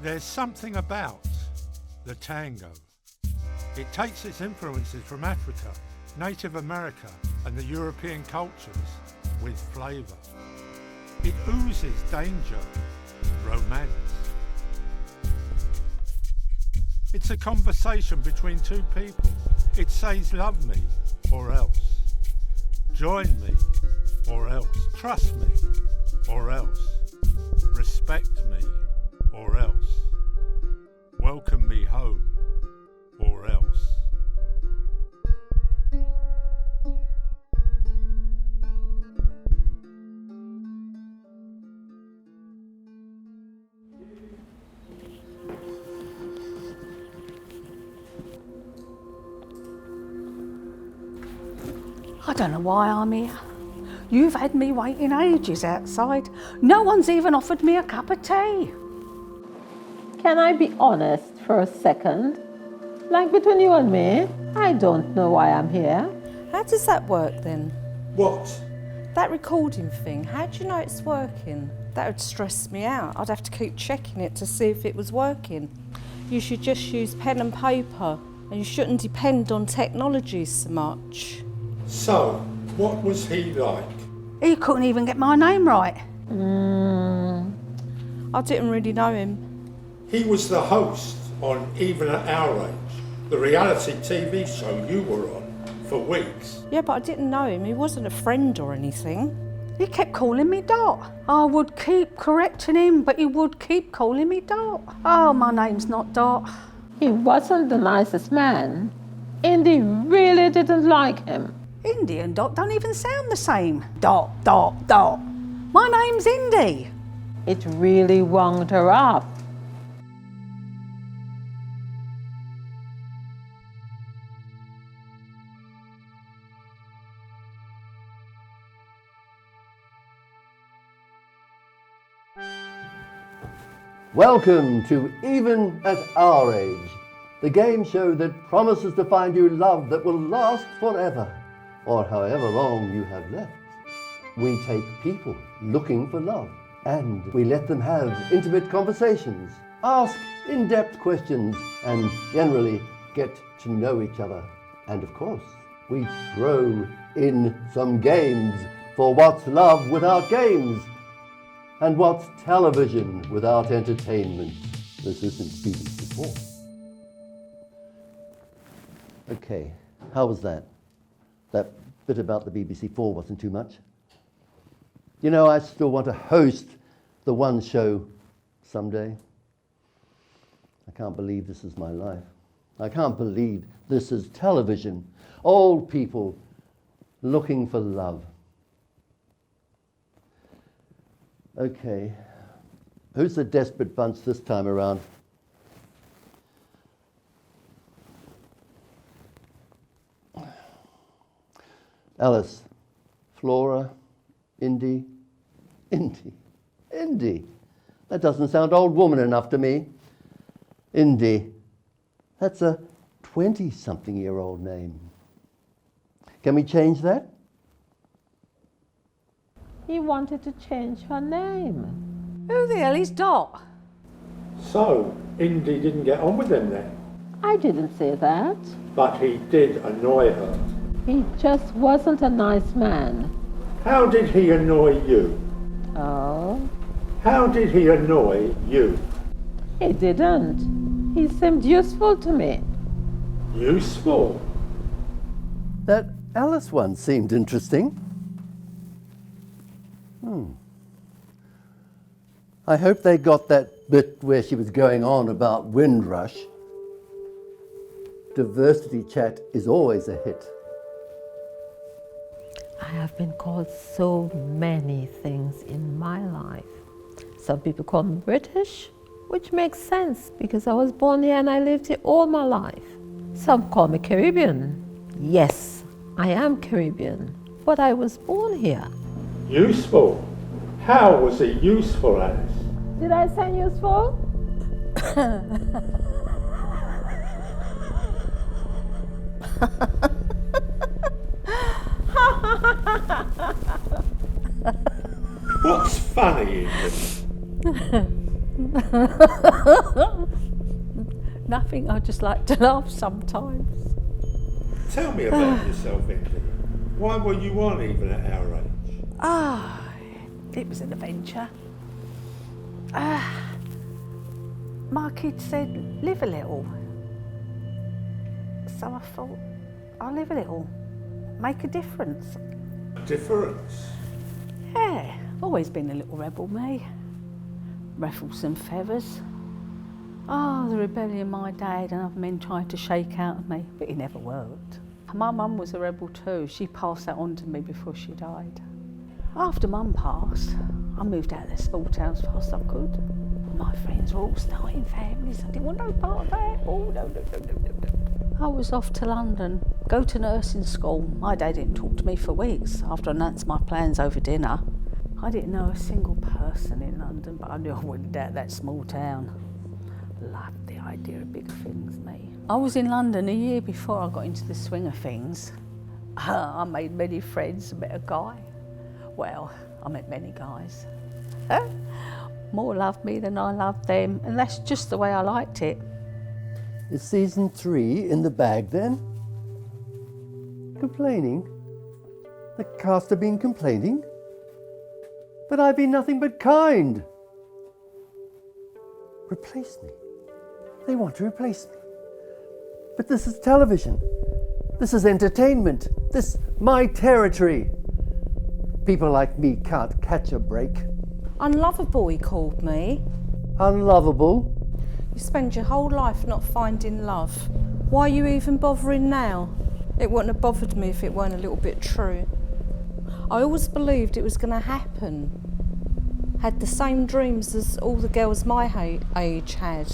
There's something about the tango. It takes its influences from Africa, Native America and the European cultures with flavour. It oozes danger, romance. It's a conversation between two people. It says love me or else. Join me or else. Trust me or else. Respect me or else. Welcome me home or else. I don't know why I'm here. You've had me waiting ages outside. No one's even offered me a cup of tea. Can I be honest for a second? Like between you and me, I don't know why I'm here. How does that work then? What? That recording thing, how do you know it's working? That would stress me out. I'd have to keep checking it to see if it was working. You should just use pen and paper, and you shouldn't depend on technology so much. So, what was he like? He couldn't even get my name right. I didn't really know him. He was the host on Even at Our Age, the reality TV show you were on for weeks. Yeah, but I didn't know him. He wasn't a friend or anything. He kept calling me Dot. I would keep correcting him, but he would keep calling me Dot. Oh, my name's not Dot. He wasn't the nicest man. Indy really didn't like him. Indy and Dot don't even sound the same. Dot, Dot, Dot. My name's Indy. It really wound her up. Welcome to Even at Our Age, the game show that promises to find you love that will last forever, or however long you have left. We take people looking for love, and we let them have intimate conversations, ask in-depth questions, and generally get to know each other. And of course, we throw in some games, for what's love without games? And what's television without entertainment? This isn't BBC4. Okay, how was that? That bit about the BBC4 wasn't too much. You know, I still want to host the one show someday. I can't believe this is my life. I can't believe this is television. Old people looking for love. Okay, who's the desperate bunch this time around? Alice, Flora, Indy. That doesn't sound old woman enough to me. Indy, that's a 20-something-year-old name. Can we change that? He wanted to change her name. Who the hell is Dot? So, Indy didn't get on with him then? I didn't say that. But he did annoy her. He just wasn't a nice man. How did he annoy you? Oh? How did he annoy you? He didn't. He seemed useful to me. Useful? That Alice one seemed interesting. I hope they got that bit where she was going on about Windrush. Diversity chat is always a hit. I have been called so many things in my life. Some people call me British, which makes sense because I was born here and I lived here all my life. Some call me Caribbean. Yes, I am Caribbean, but I was born here. Useful? How was he useful, Alice? Did I say useful? What's funny in this? Nothing, I just like to laugh sometimes. Tell me about yourself, Indy. Why were you on even at our age? It was an adventure. My kid said, live a little. So I thought, I'll live a little, make a difference. Difference? Yeah, always been a little rebel, me. Ruffles and feathers. Oh, the rebellion my dad and other men tried to shake out of me, but it never worked. My mum was a rebel too. She passed that on to me before she died. After Mum passed, I moved out of the small town as fast as I could. My friends were all starting families. I didn't want no part of that. Oh, no. I was off to London, go to nursing school. My dad didn't talk to me for weeks after I announced my plans over dinner. I didn't know a single person in London, but I knew I wouldn't doubt that small town. Loved the idea of bigger things, me. I was in London a year before I got into the swing of things. I made many friends, met a guy. Well, I met many guys. More loved me than I loved them, and that's just the way I liked it. Is season 3 in the bag then? Complaining? The cast have been complaining? But I've been nothing but kind. Replace me. They want to replace me. But this is television. This is entertainment. This my territory. People like me can't catch a break. Unlovable, he called me. Unlovable? You spend your whole life not finding love. Why are you even bothering now? It wouldn't have bothered me if it weren't a little bit true. I always believed it was going to happen. Had the same dreams as all the girls my age had.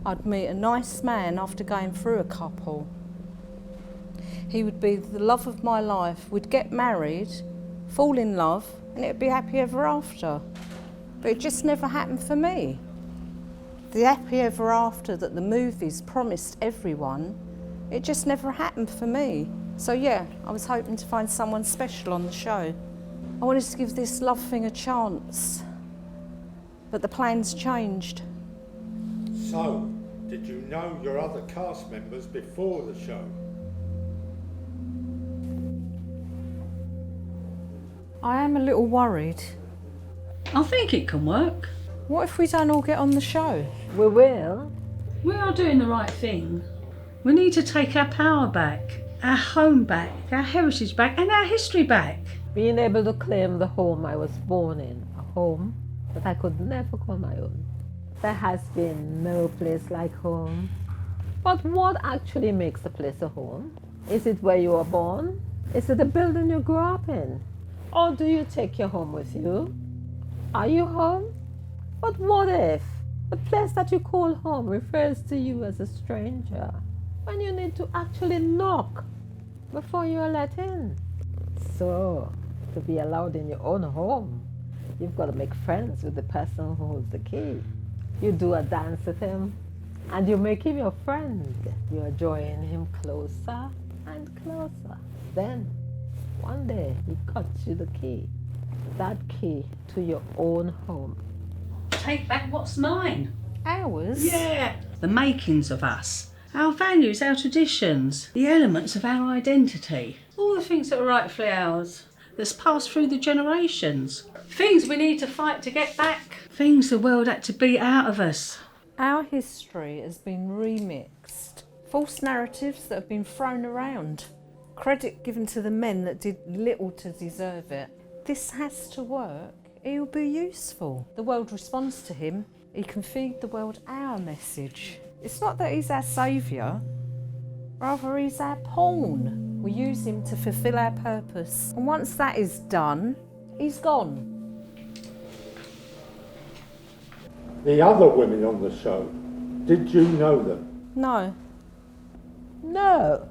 I'd meet a nice man after going through a couple. He would be the love of my life. We'd get married, fall in love, and it'd be happy ever after. But it just never happened for me. The happy ever after that the movies promised everyone, it just never happened for me. So yeah, I was hoping to find someone special on the show. I wanted to give this love thing a chance, but the plans changed. So, did you know your other cast members before the show? I am a little worried. I think it can work. What if we don't all get on the show? We will. We are doing the right thing. We need to take our power back, our home back, our heritage back, and our history back. Being able to claim the home I was born in, a home that I could never call my own. There has been no place like home. But what actually makes a place a home? Is it where you were born? Is it the building you grew up in? Or do you take your home with you? Are you home? But what if the place that you call home refers to you as a stranger when you need to actually knock before you are let in? So, to be allowed in your own home, you've got to make friends with the person who holds the key. You do a dance with him, and you make him your friend. You are drawing him closer and closer. Then, one day, he cuts you the key. That key to your own home. Take back what's mine. Ours? Yeah. The makings of us. Our values, our traditions. The elements of our identity. All the things that are rightfully ours. That's passed through the generations. Things we need to fight to get back. Things the world had to beat out of us. Our history has been remixed. False narratives that have been thrown around. Credit given to the men that did little to deserve it. This has to work. He'll be useful. The world responds to him. He can feed the world our message. It's not that he's our saviour. Rather, he's our pawn. We use him to fulfil our purpose. And once that is done, he's gone. The other women on the show, did you know them? No. No.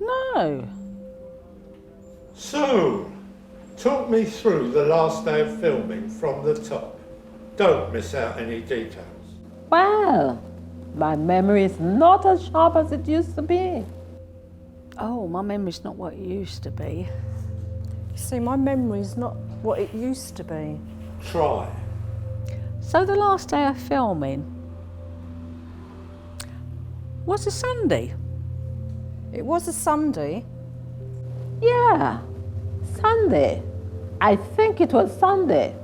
No. So, talk me through the last day of filming from the top. Don't miss out any details. Well, my memory is not as sharp as it used to be. Oh, my memory's not what it used to be. You see, my memory's not what it used to be. Try. So the last day of filming was a Sunday. It was a Sunday. Yeah, Sunday. I think it was Sunday.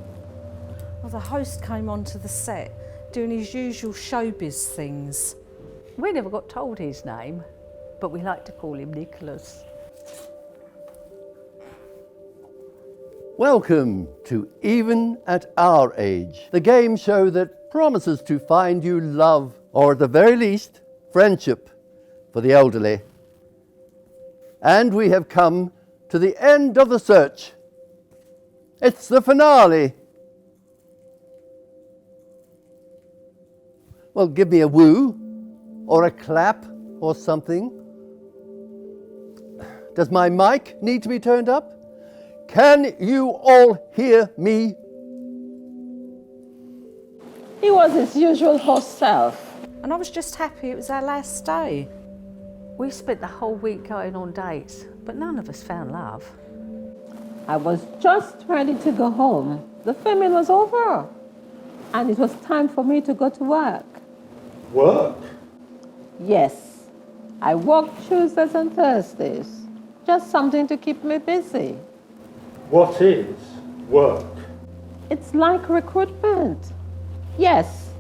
Well, the host came onto the set doing his usual showbiz things. We never got told his name, but we like to call him Nicholas. Welcome to Even at Our Age, the game show that promises to find you love, or at the very least, friendship for the elderly. And we have come to the end of the search. It's the finale. Well, give me a woo, or a clap, or something. Does my mic need to be turned up? Can you all hear me? He was his usual host self. And I was just happy it was our last day. We spent the whole week going on dates, but none of us found love. I was just ready to go home. The filming was over, and it was time for me to go to work. Work? Yes, I work Tuesdays and Thursdays. Just something to keep me busy. What is work? It's like recruitment. Yes,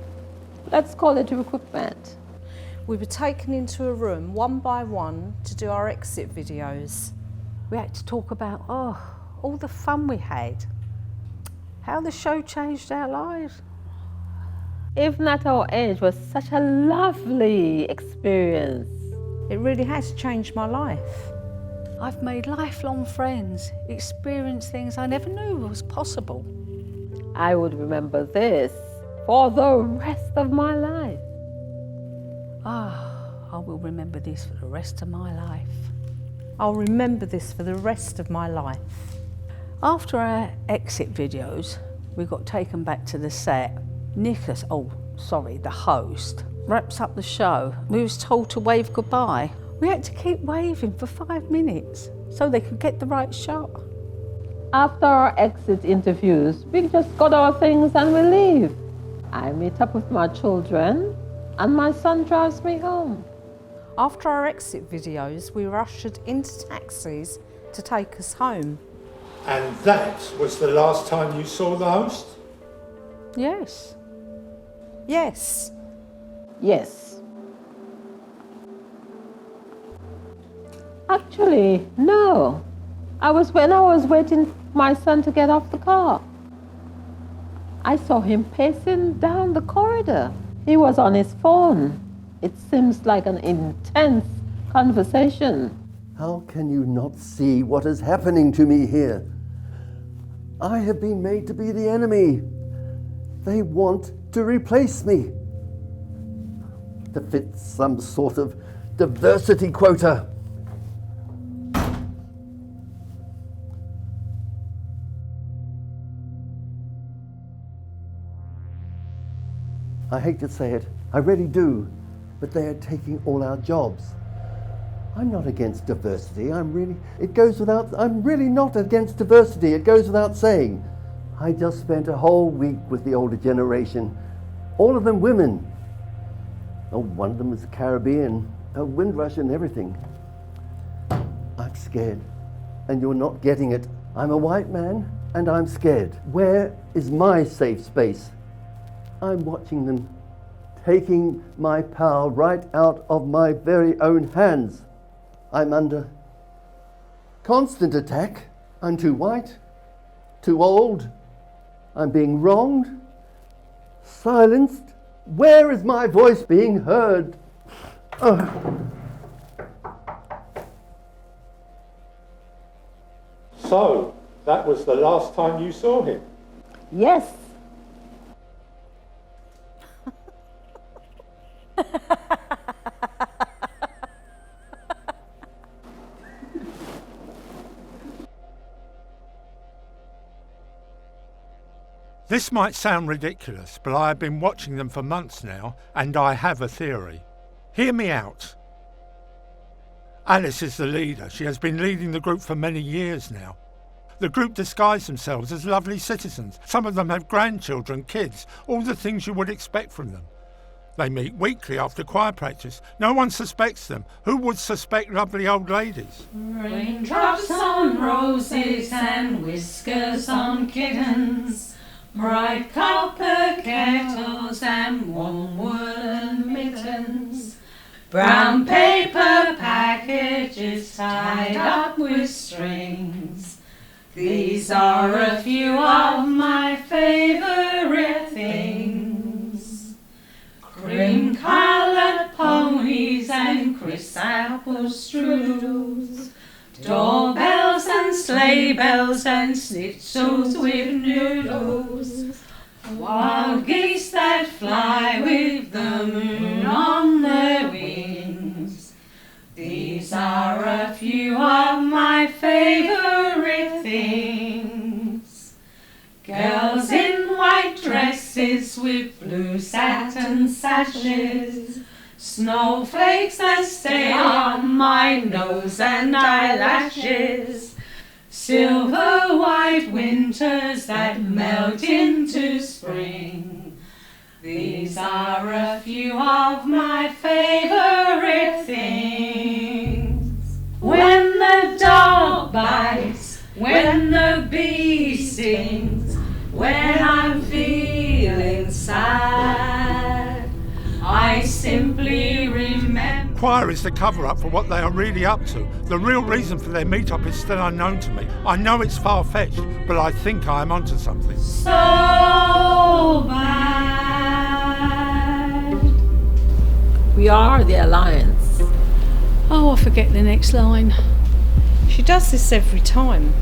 let's call it recruitment. We were taken into a room one by one to do our exit videos. We had to talk about, all the fun we had, how the show changed our lives. Even at our age was such a lovely experience. It really has changed my life. I've made lifelong friends, experienced things I never knew was possible. I would remember this for the rest of my life. I will remember this for the rest of my life. I'll remember this for the rest of my life. After our exit videos, we got taken back to the set. Nicholas, the host, wraps up the show. We was told to wave goodbye. We had to keep waving for 5 minutes so they could get the right shot. After our exit interviews, we just got our things and we leave. I meet up with my children and my son drives me home. After our exit videos, we were ushered into taxis to take us home. And that was the last time you saw the host? Yes. Yes. Yes. Actually, no. When I was waiting for my son to get off the car. I saw him pacing down the corridor. He was on his phone. It seems like an intense conversation. How can you not see what is happening to me here? I have been made to be the enemy. They want to replace me. To fit some sort of diversity quota. I hate to say it, I really do, but they are taking all our jobs. I'm not against diversity, I'm really not against diversity, it goes without saying. I just spent a whole week with the older generation, all of them women. One of them was Caribbean, a Windrush and everything. I'm scared, and you're not getting it. I'm a white man, and I'm scared. Where is my safe space? I'm watching them taking my power right out of my very own hands. I'm under constant attack. I'm too white, too old. I'm being wronged, silenced. Where is my voice being heard? So, that was the last time you saw him? Yes. This might sound ridiculous, but I have been watching them for months now, and I have a theory. Hear me out. Alice is the leader. She has been leading the group for many years now. The group disguise themselves as lovely citizens. Some of them have grandchildren, kids, all the things you would expect from them. They meet weekly after choir practice. No one suspects them. Who would suspect lovely old ladies? Raindrops on roses and whiskers on kittens, bright copper kettles and warm woolen mittens, brown paper packages tied up with strings. These are a few of my favourite things. Cream-coloured ponies and crisp apple strudels, doorbells and sleigh bells and schnitzels with noodles, wild geese that fly with the moon on their wings. These are a few of my favourite things. Girls in white dresses with blue satin sashes, snowflakes that stay on my nose and eyelashes, silver white winters that melt into spring. These are a few of my favourite things. When the dog bites, when the bee stings, when I'm feeling sad, I simply remember. Choir is the cover-up for what they are really up to. The real reason for their meet-up is still unknown to me. I know it's far-fetched, but I think I am onto something. So bad. We are the alliance. Oh, I forget the next line. She does this every time.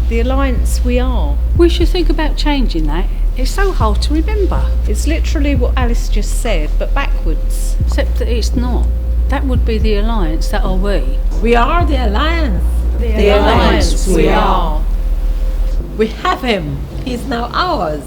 The alliance we are. We should think about changing that. It's so hard to remember. It's literally what Alice just said, but backwards. Except that it's not. That would be the alliance, that are we. We are the alliance. The alliance we are. We have him. He's now ours.